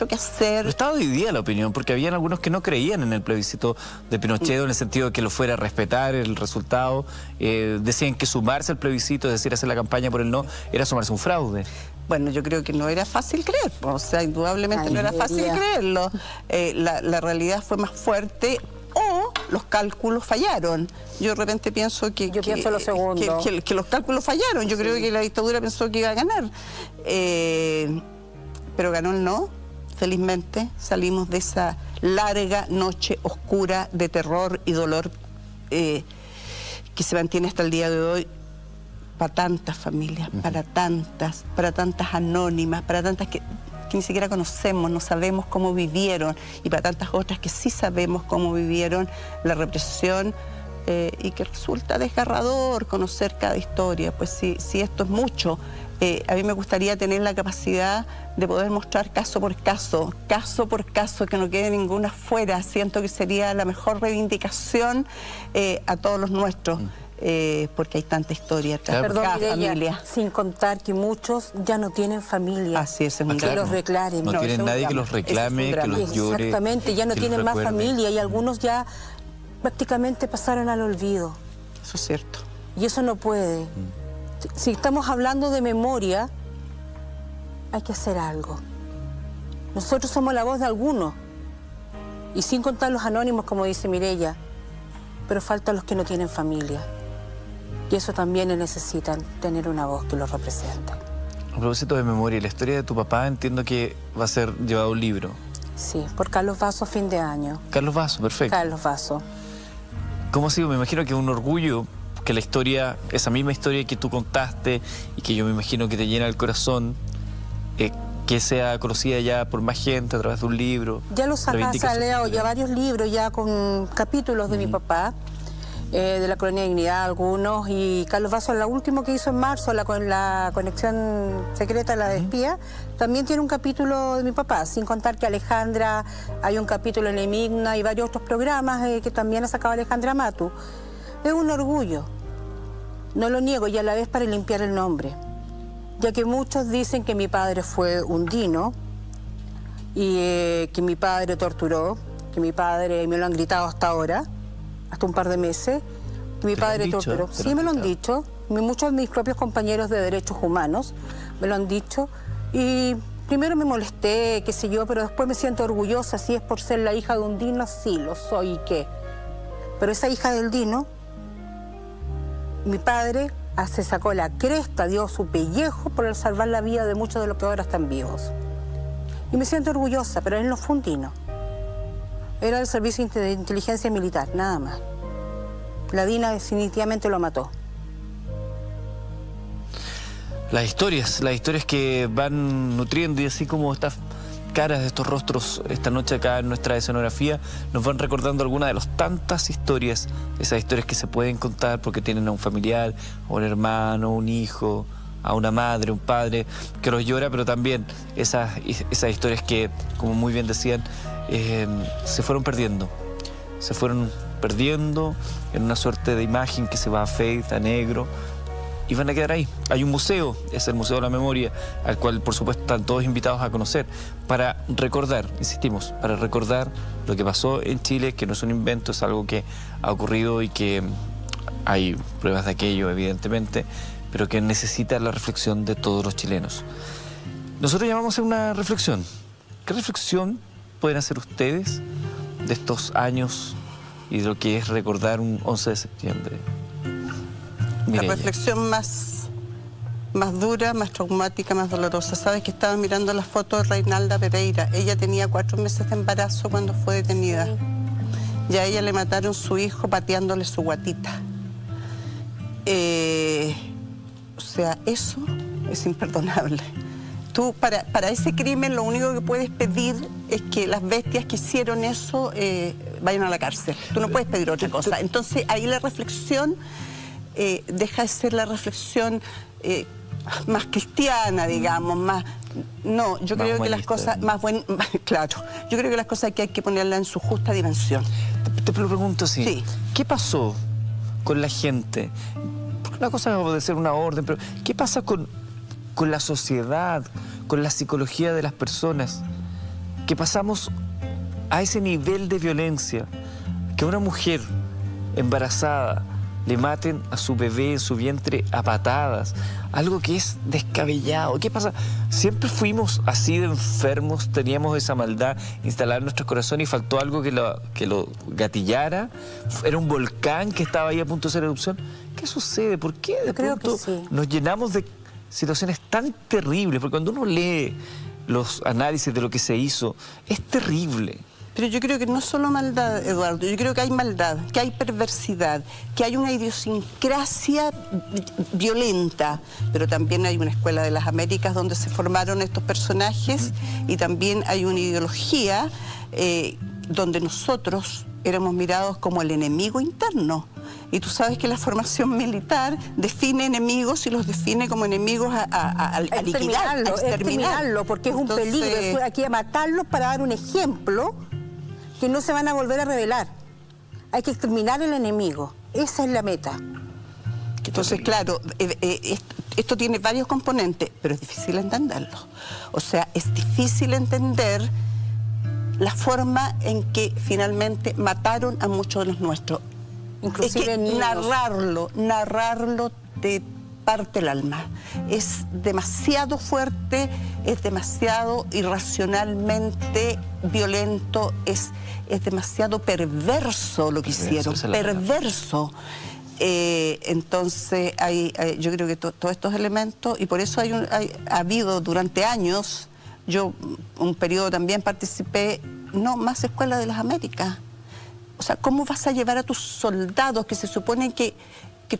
que hacer. Pero estaba dividida la opinión, porque habían algunos que no creían en el plebiscito de Pinochet, en el sentido de que lo fuera a respetar el resultado. Decían que sumarse al plebiscito, es decir, hacer la campaña por el no, era sumarse a un fraude. Bueno, yo creo que no era fácil creer, o sea, indudablemente no era fácil creerlo. La realidad fue más fuerte o los cálculos fallaron. Yo de repente pienso pienso lo segundo. Que los cálculos fallaron. Yo creo que la dictadura pensó que iba a ganar. Pero ganó el no. Felizmente salimos de esa larga noche oscura de terror y dolor que se mantiene hasta el día de hoy para tantas familias, para tantas anónimas, para tantas que ni siquiera conocemos, no sabemos cómo vivieron, y para tantas otras que sí sabemos cómo vivieron la represión, y que resulta desgarrador conocer cada historia. Pues si esto es mucho, a mí me gustaría tener la capacidad de poder mostrar caso por caso, que no quede ninguna fuera. Siento que sería la mejor reivindicación a todos los nuestros. Porque hay tanta historia atrás. Perdón, Cada Mireya, familia. sin contar que muchos ya no tienen familia. Así es, Que los reclamen. No tienen nadie que los reclame, que los llore. Exactamente, ya no que tienen los más recuerde. familia y algunos ya prácticamente pasaron al olvido. Eso es cierto. Y eso no puede. Si estamos hablando de memoria, hay que hacer algo. Nosotros somos la voz de algunos. Y sin contar los anónimos, como dice Mireya, pero faltan los que no tienen familia. Y eso también necesitan tener una voz que los represente. A propósito de memoria, la historia de tu papá entiendo que va a ser llevado a un libro. Sí, por Carlos Vaso, fin de año. Carlos Vaso, perfecto. Carlos Vaso. ¿Cómo ha sido? Me imagino que es un orgullo que la historia, esa misma historia que tú contaste y que yo me imagino que te llena el corazón, que sea conocida ya por más gente a través de un libro. Ya lo sacas, ha leído ya varios libros ya con capítulos de mi papá, de la Colonia de Dignidad algunos, y Carlos Vaso, la última que hizo en marzo, con la conexión secreta, la de espía, también tiene un capítulo de mi papá, sin contar que Alejandra, hay un capítulo en Enigma y varios otros programas que también ha sacado Alejandra Matu. Es un orgullo, no lo niego, y a la vez para limpiar el nombre, ya que muchos dicen que mi padre fue un dino y que mi padre torturó, que mi padre, me lo han gritado hasta ahora, hasta un par de meses, que mi padre torturó. Sí, me lo han dicho, muchos de mis propios compañeros de derechos humanos me lo han dicho, y primero me molesté, qué sé yo, pero después me siento orgullosa. Si es por ser la hija de un dino, sí, lo soy, ¿y qué? Pero esa hija del dino, mi padre se sacó la cresta, dio su pellejo por salvar la vida de muchos de los que ahora están vivos. Y me siento orgullosa, pero él no fue un dino. Era del servicio de inteligencia militar, nada más. La DINA definitivamente lo mató. Las historias que van nutriendo, y así como estas caras de estos rostros esta noche acá en nuestra escenografía nos van recordando algunas de las tantas historias, esas historias que se pueden contar porque tienen a un familiar, a un hermano, un hijo, a una madre, un padre que los llora, pero también esas historias que, como muy bien decían, se fueron perdiendo en una suerte de imagen que se va a fade, a negro, y van a quedar ahí. Hay un museo, es el Museo de la Memoria, al cual por supuesto están todos invitados a conocer, para recordar, insistimos, para recordar lo que pasó en Chile, que no es un invento, es algo que ha ocurrido y que hay pruebas de aquello, evidentemente, pero que necesita la reflexión de todos los chilenos. Nosotros llamamos a una reflexión. ¿Qué reflexión pueden hacer ustedes de estos años y de lo que es recordar un 11 de septiembre? Mireya. La reflexión más dura, más traumática, más dolorosa. Sabes que estaba mirando las fotos de Reinalda Pereira. Ella tenía 4 meses de embarazo cuando fue detenida. Y a ella le mataron su hijo pateándole su guatita. O sea, eso es imperdonable. Tú, para ese crimen, lo único que puedes pedir es que las bestias que hicieron eso vayan a la cárcel. Tú no puedes pedir otra cosa. Entonces, ahí la reflexión deja de ser la reflexión más cristiana, digamos, más... No, yo creo que las cosas más buenas... Claro, yo creo que las cosas que hay que ponerlas en su justa dimensión. Te lo pregunto así. Sí. ¿Qué pasó con la gente? Porque una cosa puede ser una orden, pero ¿qué pasa con la sociedad, con la psicología de las personas? Que pasamos a ese nivel de violencia, que una mujer embarazada le maten a su bebé en su vientre a patadas, algo que es descabellado. ¿Qué pasa? Siempre fuimos así de enfermos, teníamos esa maldad instalada en nuestro corazón y faltó algo que lo gatillara. Era un volcán que estaba ahí a punto de hacer erupción. ¿Qué sucede? ¿Por qué de pronto nos llenamos de situaciones tan terribles? Porque cuando uno lee los análisis de lo que se hizo, es terrible. Pero yo creo que no solo maldad, Eduardo, yo creo que hay maldad, que hay perversidad, que hay una idiosincrasia violenta, pero también hay una escuela de las Américas donde se formaron estos personajes y también hay una ideología donde nosotros éramos mirados como el enemigo interno. Y tú sabes que la formación militar define enemigos y los define como enemigos a liquidar, a exterminarlo, porque es un peligro. Aquí a matarlos para dar un ejemplo que no se van a volver a rebelar. Hay que exterminar el enemigo. Esa es la meta. Entonces, claro, esto tiene varios componentes, pero es difícil entenderlo. O sea, es difícil entender la forma en que finalmente mataron a muchos de los nuestros. Inclusive es que niños. narrarlo te parte el alma. Es demasiado fuerte, es demasiado irracionalmente violento, es demasiado perverso lo que hicieron, perverso. Entonces, yo creo que todos estos elementos, y por eso ha habido durante años, yo un periodo también participé, no más Escuela de las Américas. O sea, ¿cómo vas a llevar a tus soldados que se supone que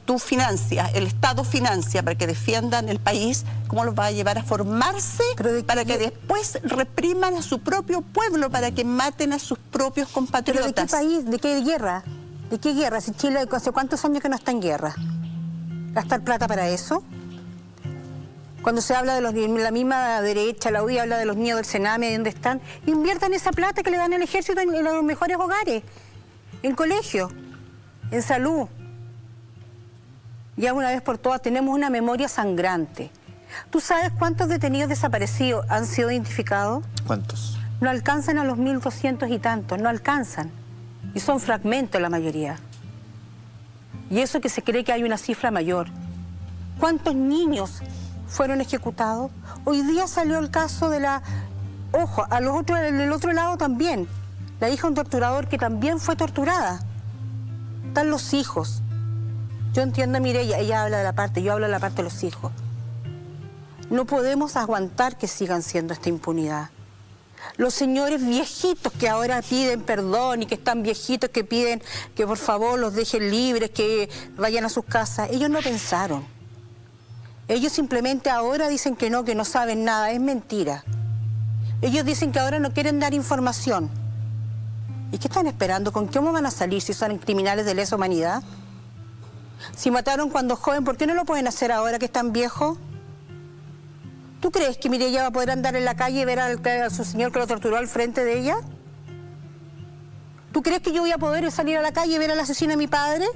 tú financias, el Estado financia para que defiendan el país? ¿Cómo los vas a llevar a formarse para que después repriman a su propio pueblo, para que maten a sus propios compatriotas? ¿Pero de qué país? ¿De qué guerra? ¿De qué guerra? Si Chile hace cuántos años que no está en guerra. ¿Gastar plata para eso? Cuando se habla de la misma derecha, la UDI habla de los niños del Sename, ¿de dónde están? Inviertan esa plata que le dan al ejército en los mejores hogares, en colegio, en salud. Ya una vez por todas tenemos una memoria sangrante. ¿Tú sabes cuántos detenidos desaparecidos han sido identificados? ¿Cuántos? No alcanzan a los 1.200 y tantos, no alcanzan. Y son fragmentos la mayoría. Y eso que se cree que hay una cifra mayor. ¿Cuántos niños fueron ejecutados? Hoy día salió el caso de la... Ojo, del otro lado también. La hija de un torturador que también fue torturada. Están los hijos. Yo entiendo a Mireya, ella habla de la parte, yo hablo de la parte de los hijos. No podemos aguantar que sigan siendo esta impunidad. Los señores viejitos que ahora piden perdón y que están viejitos que piden que por favor los dejen libres, que vayan a sus casas, ellos no pensaron. Ellos simplemente ahora dicen que no saben nada, es mentira. Ellos dicen que ahora no quieren dar información. ¿Y qué están esperando? ¿Con cómo van a salir si son criminales de lesa humanidad? Si mataron cuando joven, ¿por qué no lo pueden hacer ahora que están viejos? ¿Tú crees que Mireya va a poder andar en la calle y ver a su señor que lo torturó al frente de ella? ¿Tú crees que yo voy a poder salir a la calle y ver al asesino de mi padre?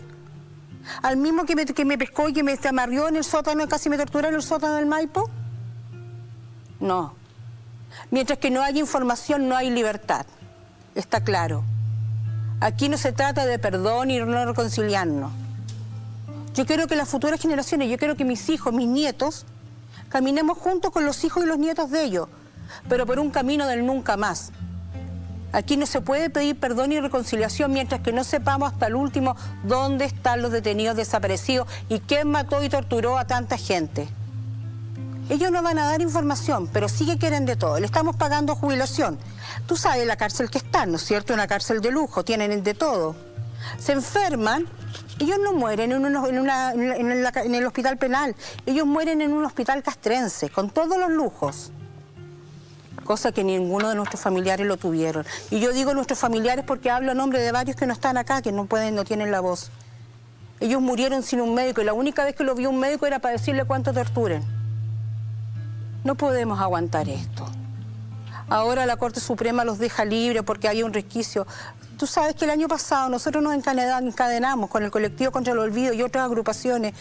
¿Al mismo que me pescó y que me amarrió en el sótano, casi me torturó en el sótano del Maipo? No. Mientras que no haya información, no hay libertad. Está claro. Aquí no se trata de perdón y no reconciliarnos. Yo quiero que las futuras generaciones, yo quiero que mis hijos, mis nietos, caminemos juntos con los hijos y los nietos de ellos, pero por un camino del nunca más. Aquí no se puede pedir perdón y reconciliación mientras que no sepamos hasta el último dónde están los detenidos desaparecidos y quién mató y torturó a tanta gente. Ellos no van a dar información, pero sí que quieren de todo. Le estamos pagando jubilación. Tú sabes la cárcel que están, ¿no es cierto? Una cárcel de lujo, tienen de todo. Se enferman, ellos no mueren en el hospital penal, ellos mueren en un hospital castrense, con todos los lujos. Cosa que ninguno de nuestros familiares lo tuvieron. Y yo digo nuestros familiares porque hablo a nombre de varios que no están acá, que no tienen la voz. Ellos murieron sin un médico y la única vez que lo vio un médico era para decirle cuánto torturen. No podemos aguantar esto. Ahora la Corte Suprema los deja libres porque había un resquicio. Tú sabes que el año pasado nosotros nos encadenamos con el Colectivo contra el Olvido y otras agrupaciones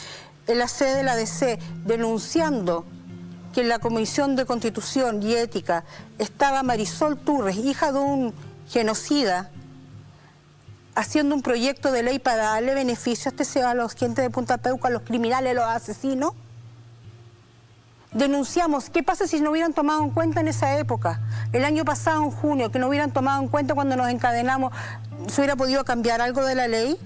en la sede de la DC denunciando que en la Comisión de Constitución y Ética estaba Marisol Turres, hija de un genocida, haciendo un proyecto de ley para darle beneficio a los gente de Punta Peuco, a los criminales, a los asesinos. Denunciamos, ¿qué pasa si no hubieran tomado en cuenta en esa época? El año pasado, en junio, que no hubieran tomado en cuenta cuando nos encadenamos, ¿se hubiera podido cambiar algo de la ley?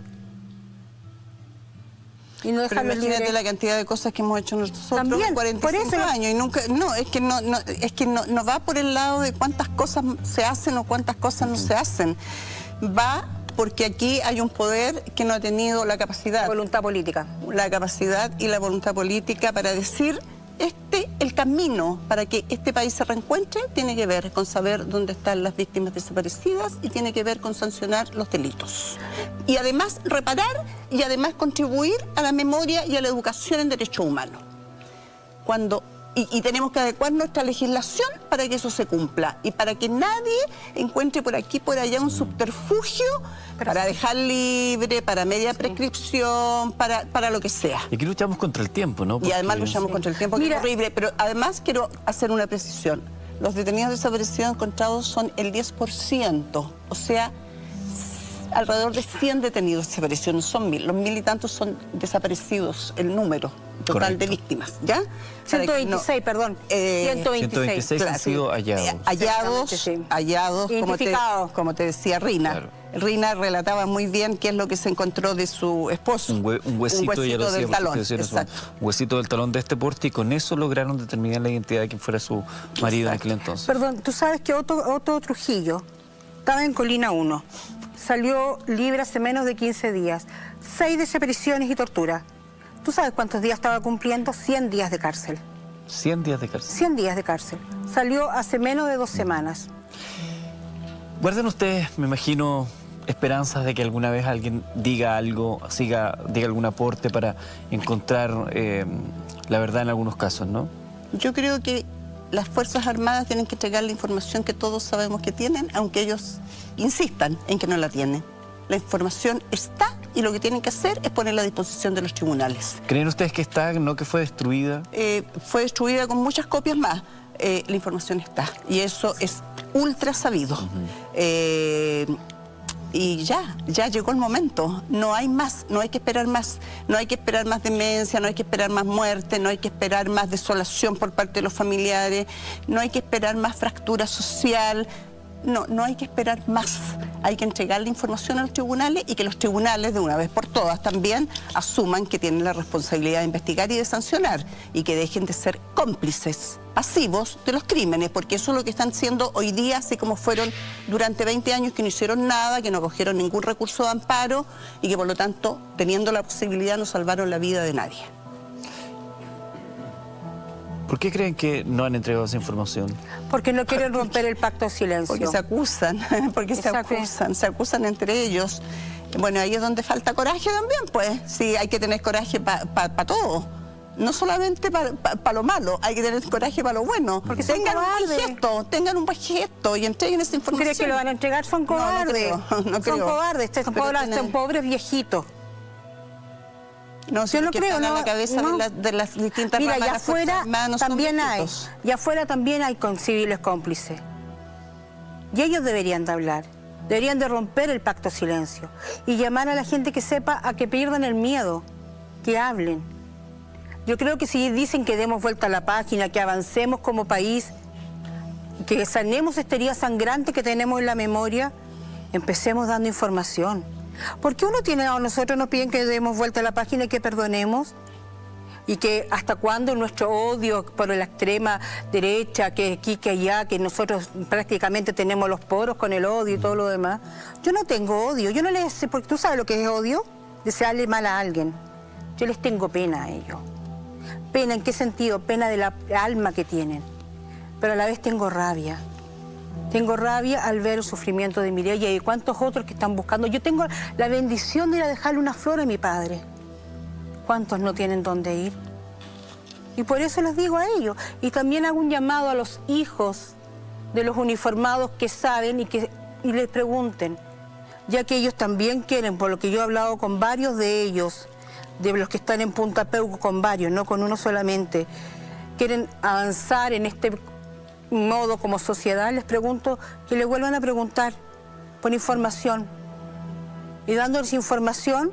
Y no dejarlos libres. Imagínate la cantidad de cosas que hemos hecho nosotros también, en 45 años y nunca, es que no va por el lado de cuántas cosas se hacen o cuántas cosas no se hacen. Va porque aquí hay un poder que no ha tenido la capacidad. Voluntad política. La capacidad y la voluntad política para decir el camino para que este país se reencuentre tiene que ver con saber dónde están las víctimas desaparecidas y tiene que ver con sancionar los delitos. Y además reparar y además contribuir a la memoria y a la educación en derechos humanos. Y tenemos que adecuar nuestra legislación para que eso se cumpla y para que nadie encuentre por aquí, por allá un subterfugio para dejar libre, para media prescripción, para lo que sea. Y aquí luchamos contra el tiempo, ¿no? Y además luchamos contra el tiempo, que es horrible. Pero además quiero hacer una precisión. Los detenidos desaparecidos encontrados son el 10%, o sea, alrededor de 100 detenidos desaparecidos, no son 1000. Los 1000 y tantos son desaparecidos, el número total de víctimas, ¿ya? 126, perdón. 126 claro, han sido hallados, como te decía Rina. Claro. Rina relataba muy bien qué es lo que se encontró de su esposo. Un huesito del talón. Un huesito del talón de este porte y con eso lograron determinar la identidad de quien fuera su marido en aquel entonces. Perdón, tú sabes que Otto Trujillo estaba en Colina 1. salió libre hace menos de 15 días. 6 desapariciones y tortura. ¿Tú sabes cuántos días estaba cumpliendo? 100 días de cárcel. 100 días de cárcel. 100 días de cárcel. Salió hace menos de 2 semanas. ¿Guardan ustedes, me imagino, esperanzas de que alguna vez alguien diga algo, diga algún aporte para encontrar la verdad en algunos casos, no? Yo creo que las Fuerzas Armadas tienen que entregar la información que todos sabemos que tienen, aunque ellos insistan en que no la tienen. La información está y lo que tienen que hacer es ponerla a disposición de los tribunales. ¿Creen ustedes que está, no que fue destruida? Fue destruida con muchas copias más. La información está y eso es ultra sabido. Y ya llegó el momento, no hay más, no hay que esperar más, no hay que esperar más demencia, no hay que esperar más muerte, no hay que esperar más desolación por parte de los familiares, no hay que esperar más fractura social, no hay que esperar más, hay que entregar la información a los tribunales y que los tribunales de una vez por todas también asuman que tienen la responsabilidad de investigar y de sancionar y que dejen de ser cómplices pasivos de los crímenes, porque eso es lo que están siendo hoy día, así como fueron durante 20 años que no hicieron nada, que no cogieron ningún recurso de amparo y que por lo tanto, teniendo la posibilidad, no salvaron la vida de nadie. ¿Por qué creen que no han entregado esa información? Porque no quieren romper el pacto de silencio. Porque se acusan, se acusan entre ellos. Bueno, ahí es donde falta coraje también, pues. Sí, hay que tener coraje para todo. No solamente para lo malo, hay que tener coraje para lo bueno. Porque tengan un buen gesto y entreguen esa información. ¿Crees que lo van a entregar? Son cobardes. No creo. Son cobardes, son pobres viejitos. No, yo no creo, no. A la cabeza de las distintas Mira, ramas y afuera también hay. distintos. Y afuera también hay con civiles cómplices. Y ellos deberían de hablar. Deberían de romper el pacto de silencio. Y llamar a la gente que sepa a que pierdan el miedo. Que hablen. Yo creo que si dicen que demos vuelta a la página, que avancemos como país, que sanemos esta herida sangrante que tenemos en la memoria, empecemos dando información. Porque nosotros nos piden que demos vuelta a la página y que perdonemos, y que hasta cuándo nuestro odio por la extrema derecha, que aquí, que allá, que nosotros prácticamente tenemos los poros con el odio y todo lo demás. Yo no tengo odio, yo no les sé, porque tú sabes lo que es odio, desearle mal a alguien. Yo les tengo pena a ellos. ¿Pena en qué sentido? Pena de la alma que tienen. Pero a la vez tengo rabia. Tengo rabia al ver el sufrimiento de Mireya y de cuántos otros que están buscando. Yo tengo la bendición de ir a dejarle una flor a mi padre. ¿Cuántos no tienen dónde ir? Y por eso les digo a ellos. Y también hago un llamado a los hijos de los uniformados que saben y les pregunten, ya que ellos también quieren, por lo que yo he hablado con varios de ellos, de los que están en Punta Peuco, con varios, no con uno solamente, quieren avanzar en este modo como sociedad, les pregunto que les vuelvan a preguntar por información. Y dándoles información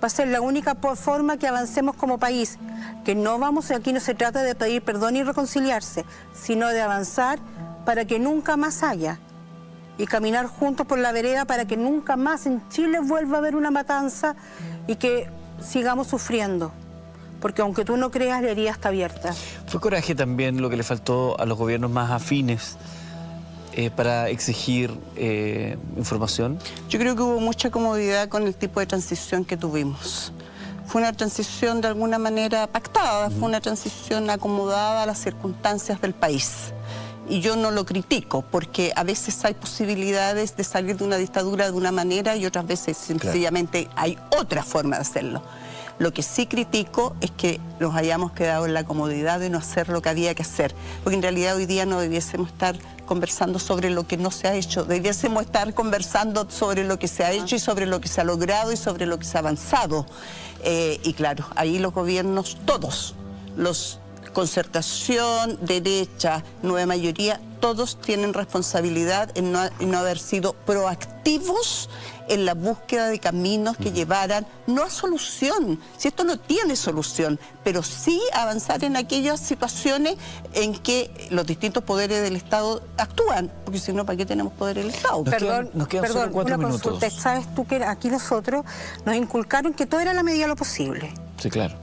va a ser la única forma que avancemos como país, que no vamos, aquí no se trata de pedir perdón y reconciliarse, sino de avanzar para que nunca más haya, y caminar juntos por la vereda para que nunca más en Chile vuelva a haber una matanza y que sigamos sufriendo, porque aunque tú no creas, la herida está abierta. ¿Fue coraje también lo que le faltó a los gobiernos más afines para exigir información? Yo creo que hubo mucha comodidad con el tipo de transición que tuvimos. Fue una transición de alguna manera pactada, fue una transición acomodada a las circunstancias del país. Y yo no lo critico, porque a veces hay posibilidades de salir de una dictadura de una manera y otras veces sencillamente hay otra forma de hacerlo. Lo que sí critico es que nos hayamos quedado en la comodidad de no hacer lo que había que hacer, porque en realidad hoy día no debiésemos estar conversando sobre lo que no se ha hecho, debiésemos estar conversando sobre lo que se ha hecho y sobre lo que se ha logrado y sobre lo que se ha avanzado. Y claro, ahí los gobiernos, todos, los concertación, derecha, nueva mayoría, todos tienen responsabilidad en no haber sido proactivos en la búsqueda de caminos que llevaran, no a solución, si esto no tiene solución, pero sí avanzar en aquellas situaciones en que los distintos poderes del Estado actúan, porque si no, ¿para qué tenemos poder del Estado? Nos quedan solo 4 minutos. Consulta. ¿Sabes tú que aquí nosotros nos inculcaron que todo era la medida de lo posible? Sí, claro.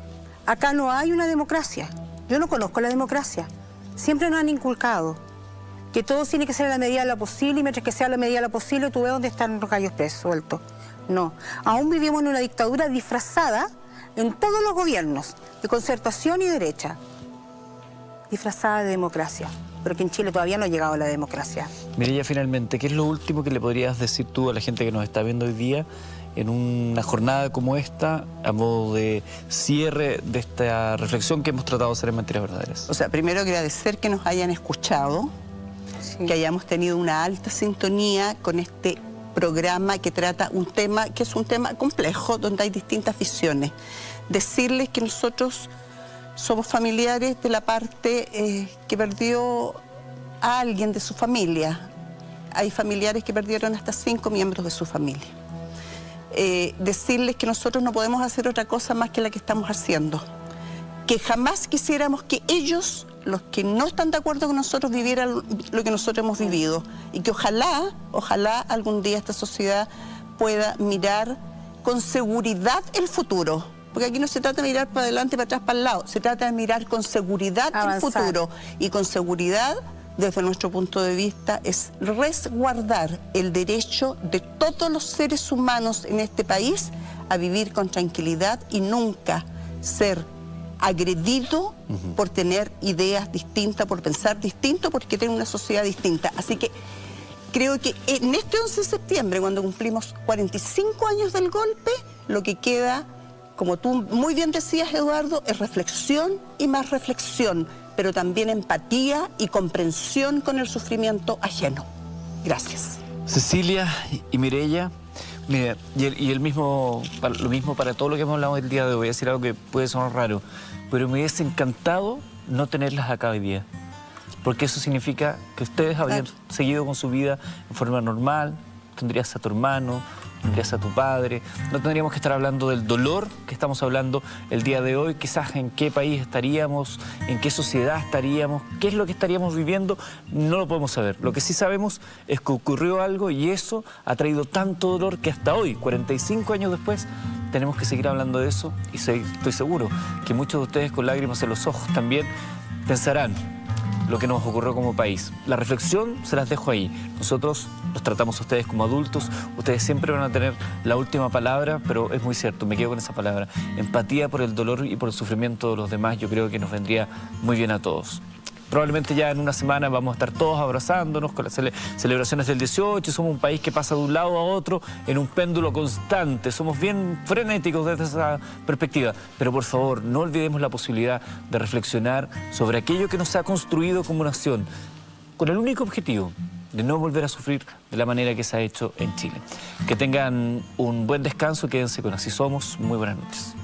Acá no hay una democracia. Yo no conozco la democracia. Siempre nos han inculcado que todo tiene que ser a la medida de lo posible, y mientras que sea a la medida de lo posible, tú ves dónde están los gallos presos sueltos. No, aún vivimos en una dictadura disfrazada en todos los gobiernos, de concertación y derecha, disfrazada de democracia, pero que en Chile todavía no ha llegado la democracia. Mireya, finalmente, ¿qué es lo último que le podrías decir tú a la gente que nos está viendo hoy día en una jornada como esta, a modo de cierre de esta reflexión que hemos tratado de hacer en Mentiras Verdaderas? O sea, primero agradecer que nos hayan escuchado, Sí. que hayamos tenido una alta sintonía con este programa que trata un tema que es un tema complejo, donde hay distintas visiones. Decirles que nosotros somos familiares de la parte que perdió a alguien de su familia. Hay familiares que perdieron hasta 5 miembros de su familia. Decirles que nosotros no podemos hacer otra cosa más que la que estamos haciendo. Que jamás quisiéramos que ellos, los que no están de acuerdo con nosotros, vivieran lo que nosotros hemos vivido. Y que ojalá algún día esta sociedad pueda mirar con seguridad el futuro. Porque aquí no se trata de mirar para adelante, para atrás, para el lado. Se trata de mirar con seguridad el futuro. Y con seguridad, desde nuestro punto de vista, es resguardar el derecho de todos los seres humanos en este país a vivir con tranquilidad y nunca ser agredido por tener ideas distintas, por pensar distinto, porque tiene una sociedad distinta. Así que creo que en este 11 de septiembre, cuando cumplimos 45 años del golpe, lo que queda, como tú muy bien decías, Eduardo, es reflexión y más reflexión, pero también empatía y comprensión con el sufrimiento ajeno. Gracias. Cecilia y Mireya, mira, lo mismo para todo lo que hemos hablado el día de hoy. Voy a decir algo que puede sonar raro, pero me hubiese encantado no tenerlas acá hoy día, porque eso significa que ustedes habrían seguido con su vida en forma normal. Tendrías a tu hermano, tendrías a tu padre, no tendríamos que estar hablando del dolor que estamos hablando el día de hoy, quizás en qué país estaríamos, en qué sociedad estaríamos, qué es lo que estaríamos viviendo, no lo podemos saber. Lo que sí sabemos es que ocurrió algo y eso ha traído tanto dolor que hasta hoy, 45 años después, tenemos que seguir hablando de eso, y estoy seguro que muchos de ustedes con lágrimas en los ojos también pensarán lo que nos ocurrió como país. La reflexión se las dejo ahí. Nosotros los tratamos a ustedes como adultos, ustedes siempre van a tener la última palabra, pero es muy cierto, me quedo con esa palabra. Empatía por el dolor y por el sufrimiento de los demás, yo creo que nos vendría muy bien a todos. Probablemente ya en una semana vamos a estar todos abrazándonos con las celebraciones del 18. Somos un país que pasa de un lado a otro en un péndulo constante. Somos bien frenéticos desde esa perspectiva. Pero por favor, no olvidemos la posibilidad de reflexionar sobre aquello que nos ha construido como nación, con el único objetivo de no volver a sufrir de la manera que se ha hecho en Chile. Que tengan un buen descanso, quédense con Así Somos. Muy buenas noches.